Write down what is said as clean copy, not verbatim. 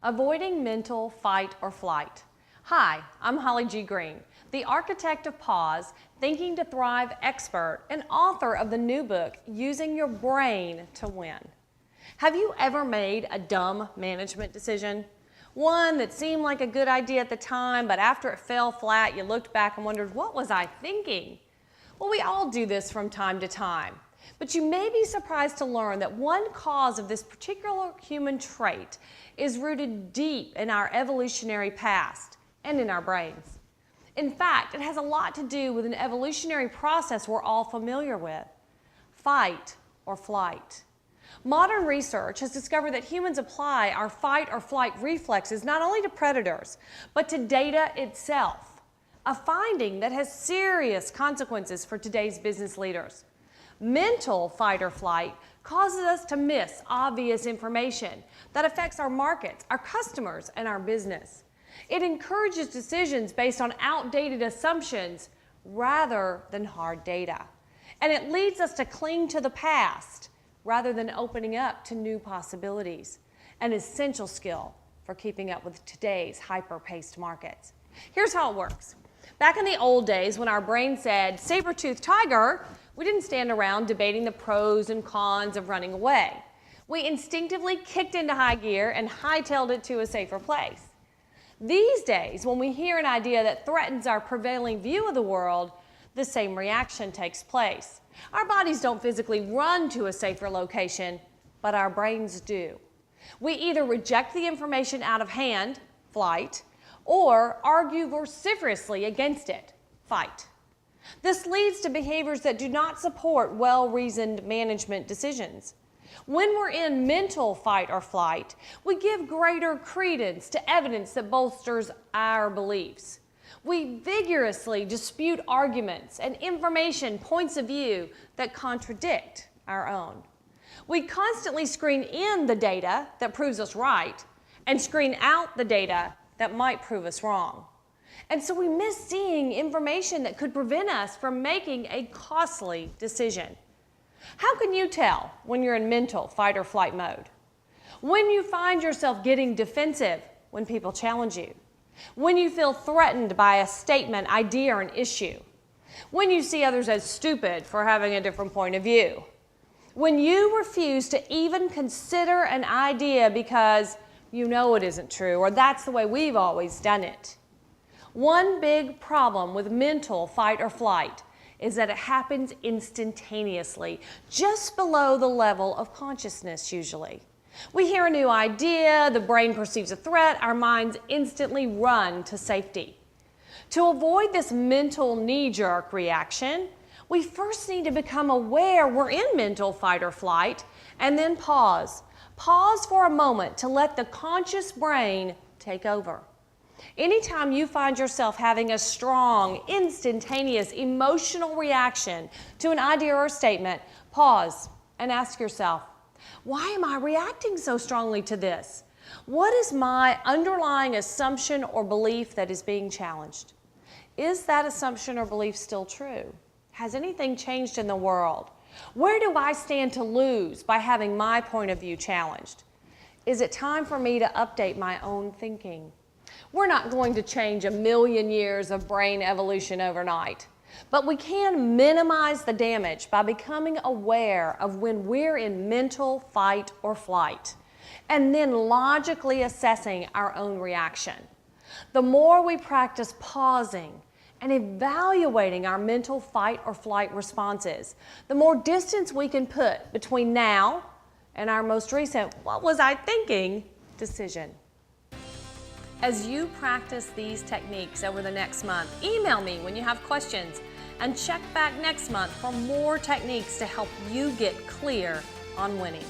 Avoiding mental fight or flight. Hi, I'm Holly G. Green, the architect of pause, Thinking to Thrive expert, and author of the new book, Using Your Brain to Win. Have you ever made a dumb management decision? One that seemed like a good idea at the time, but after it fell flat, you looked back and wondered, what was I thinking? Well, we all do this from time to time. But you may be surprised to learn that one cause of this particular human trait is rooted deep in our evolutionary past and in our brains. In fact, it has a lot to do with an evolutionary process we're all familiar with: fight or flight. Modern research has discovered that humans apply our fight or flight reflexes not only to predators, but to data itself, a finding that has serious consequences for today's business leaders. Mental fight or flight causes us to miss obvious information that affects our markets, our customers, and our business. It encourages decisions based on outdated assumptions rather than hard data. And it leads us to cling to the past rather than opening up to new possibilities, an essential skill for keeping up with today's hyper-paced markets. Here's how it works. Back in the old days, when our brain said, saber-toothed tiger, we didn't stand around debating the pros and cons of running away. We instinctively kicked into high gear and hightailed it to a safer place. These days, when we hear an idea that threatens our prevailing view of the world, the same reaction takes place. Our bodies don't physically run to a safer location, but our brains do. We either reject the information out of hand, flight, or argue vociferously against it, fight. This leads to behaviors that do not support well-reasoned management decisions. When we're in mental fight or flight, we give greater credence to evidence that bolsters our beliefs. We vigorously dispute arguments and information points of view that contradict our own. We constantly screen in the data that proves us right and screen out the data that might prove us wrong. And so we miss seeing information that could prevent us from making a costly decision. How can you tell when you're in mental fight or flight mode? When you find yourself getting defensive when people challenge you. When you feel threatened by a statement, idea, or an issue. When you see others as stupid for having a different point of view. When you refuse to even consider an idea because you know it isn't true, or that's the way we've always done it. One big problem with mental fight or flight is that it happens instantaneously, just below the level of consciousness usually. We hear a new idea, the brain perceives a threat, our minds instantly run to safety. To avoid this mental knee-jerk reaction, we first need to become aware we're in mental fight or flight, and then pause. Pause for a moment to let the conscious brain take over. Anytime you find yourself having a strong, instantaneous, emotional reaction to an idea or statement, pause and ask yourself, why am I reacting so strongly to this? What is my underlying assumption or belief that is being challenged? Is that assumption or belief still true? Has anything changed in the world? Where do I stand to lose by having my point of view challenged? Is it time for me to update my own thinking? We're not going to change 1,000,000 years of brain evolution overnight, but we can minimize the damage by becoming aware of when we're in mental fight or flight, and then logically assessing our own reaction. The more we practice pausing and evaluating our mental fight or flight responses, the more distance we can put between now and our most recent "what was I thinking" decision. As you practice these techniques over the next month, email me when you have questions and check back next month for more techniques to help you get clear on winning.